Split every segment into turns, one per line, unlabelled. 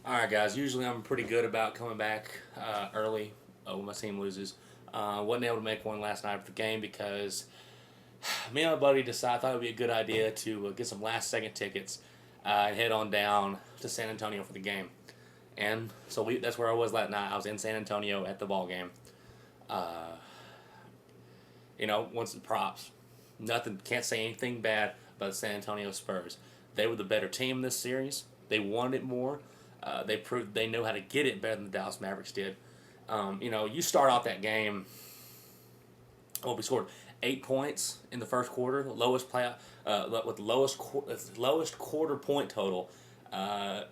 All right, guys. Usually I'm pretty good about coming back early when my team loses. Wasn't able to make one last night for the game because me and my buddy decided thought it would be a good idea to get some last second tickets and head on down to San Antonio for the game. And so that's where I was last night. I was in San Antonio at the ball game. Uh, once the props, nothing. Can't say anything bad about the San Antonio Spurs. They were the better team in this series. They wanted it more. They proved they know how to get it better than the Dallas Mavericks did. You start off that game. Well, we scored 8 points in the first quarter, the lowest playoff, with the lowest quarter point total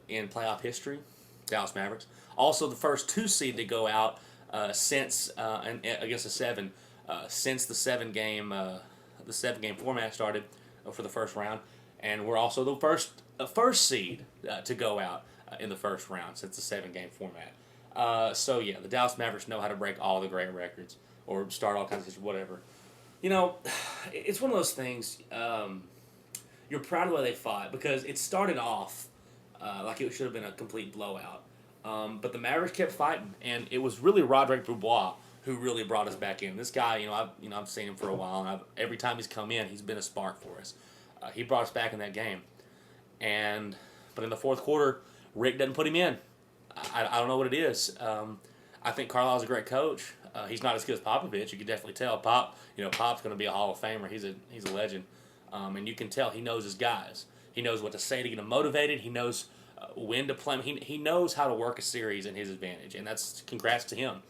in playoff history. Dallas Mavericks. Also, the first two seed to go out since and against the seven since the seven game format started for the first round, and we're also the first seed to go out in the first round since the 7 game format. So yeah, the Dallas Mavericks know how to break all the great records or start all kinds of whatever. You know, it's one of those things. You're proud of the way they fought because it started off like it should have been a complete blowout. But the Mavericks kept fighting, and it was really Roderick Dubois who really brought us back in. This guy, I've seen him for a while, and every time he's come in, he's been a spark for us. He brought us back in that game, but in the fourth quarter, Rick doesn't put him in. I don't know what it is. I think Carlisle's a great coach. He's not as good as Popovich. You can definitely tell. Pop's going to be a Hall of Famer. He's a legend, and you can tell he knows his guys. He knows what to say to get them motivated. He knows when to play. He knows how to work a series in his advantage, and that's congrats to him.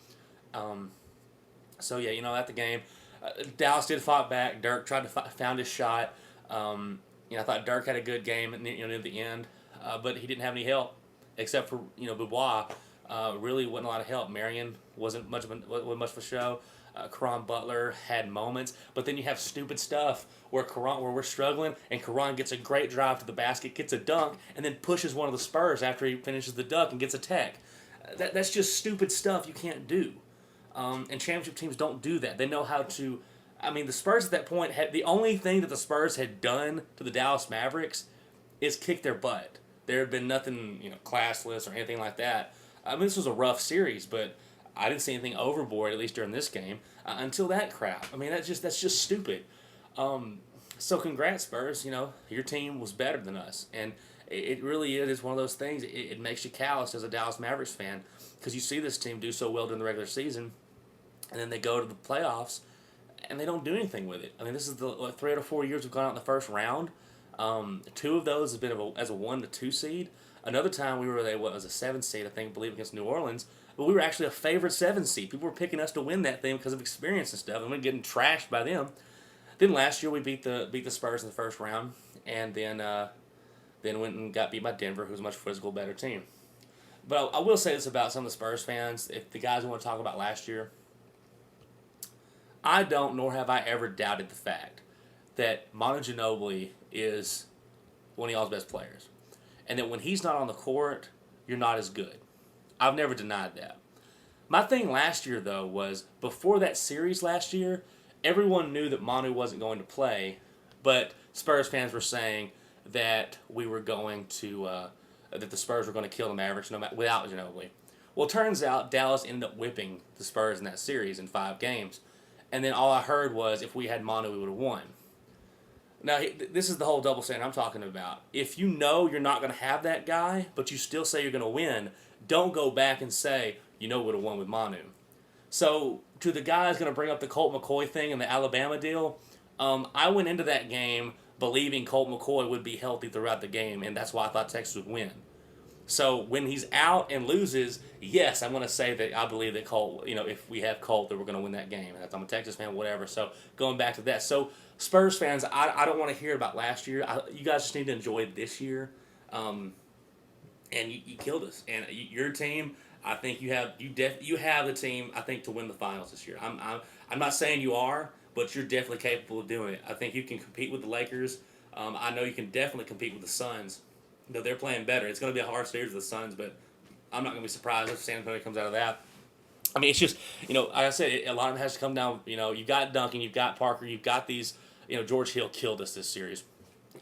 So yeah, at the game, Dallas did fight back. Dirk tried to found his shot. I thought Dirk had a good game at the end, but he didn't have any help except for Dubois. Really wasn't a lot of help. Marion wasn't much of a show. Karan Butler had moments, but then you have stupid stuff where we're struggling, and Karan gets a great drive to the basket, gets a dunk, and then pushes one of the Spurs after he finishes the dunk and gets a tech. That's just stupid stuff you can't do. And championship teams don't do that. They know how to. I mean, the Spurs at that point had the only thing that the Spurs had done to the Dallas Mavericks is kick their butt. There had been nothing, classless or anything like that. I mean, this was a rough series, but I didn't see anything overboard, at least during this game, until that crap. I mean, that's just stupid. So congrats, Spurs. Your team was better than us, and it really is. It's one of those things. It makes you callous as a Dallas Mavericks fan because you see this team do so well during the regular season, and then they go to the playoffs, and they don't do anything with it. I mean, this is the 3 out of 4 years we've gone out in the first round. Two of those have been as a 1 to 2 seed. Another time we were as a 7 seed, I believe against New Orleans, but we were actually a favorite 7 seed. People were picking us to win that thing because of experience and stuff, and we were getting trashed by them. Then last year we beat the Spurs in the first round, and then went and got beat by Denver, who's a much physical, better team. But I will say this about some of the Spurs fans: if the guys want to talk about last year, I don't, nor have I ever doubted the fact that Manu Ginobili is one of y'all's best players, and that when he's not on the court, you're not as good. I've never denied that. My thing last year, though, was before that series last year, everyone knew that Manu wasn't going to play, but Spurs fans were saying that we were going to that the Spurs were going to kill the Mavericks without Ginobili. Well, it turns out Dallas ended up whipping the Spurs in that series in 5 games, and then all I heard was if we had Manu, we would have won. Now, this is the whole double standard I'm talking about. If you know you're not going to have that guy, but you still say you're going to win, don't go back and say, we would have won with Manu. So, to the guys going to bring up the Colt McCoy thing and the Alabama deal, I went into that game believing Colt McCoy would be healthy throughout the game, and that's why I thought Texas would win. So, when he's out and loses, yes, I'm going to say that I believe that Colt, if we have Colt, that we're going to win that game. I'm a Texas fan, whatever. So, going back to that. So, Spurs fans, I don't want to hear about last year. You guys just need to enjoy this year. And you killed us. And your team, I think you have the team, I think, to win the finals this year. I'm not saying you are, but you're definitely capable of doing it. I think you can compete with the Lakers. I know you can definitely compete with the Suns. Though they're playing better. It's going to be a hard series with the Suns, but I'm not going to be surprised if San Antonio comes out of that. I mean, it's just, like I said, a lot of it has to come down. You've got Duncan, you've got Parker, you've got these. George Hill killed us this series.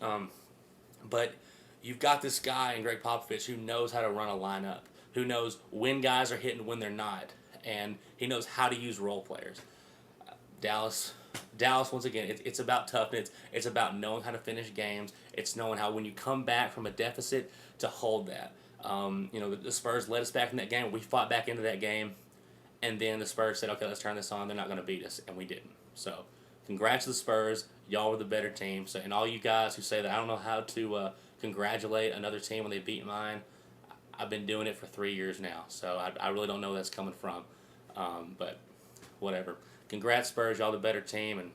But you've got this guy in Greg Popovich who knows how to run a lineup, who knows when guys are hitting, when they're not, and he knows how to use role players. Dallas, once again, it's about toughness. It's about knowing how to finish games. It's knowing how when you come back from a deficit to hold that. The Spurs led us back in that game. We fought back into that game, and then the Spurs said, "Okay, let's turn this on. They're not going to beat us," and we didn't. So, congrats to the Spurs. Y'all were the better team. So, and all you guys who say that I don't know how to congratulate another team when they beat mine, I've been doing it for 3 years now. So I really don't know where that's coming from, but whatever. Congrats, Spurs. Y'all the better team, and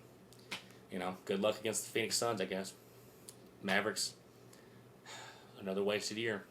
good luck against the Phoenix Suns, I guess. Mavericks, another wasted year.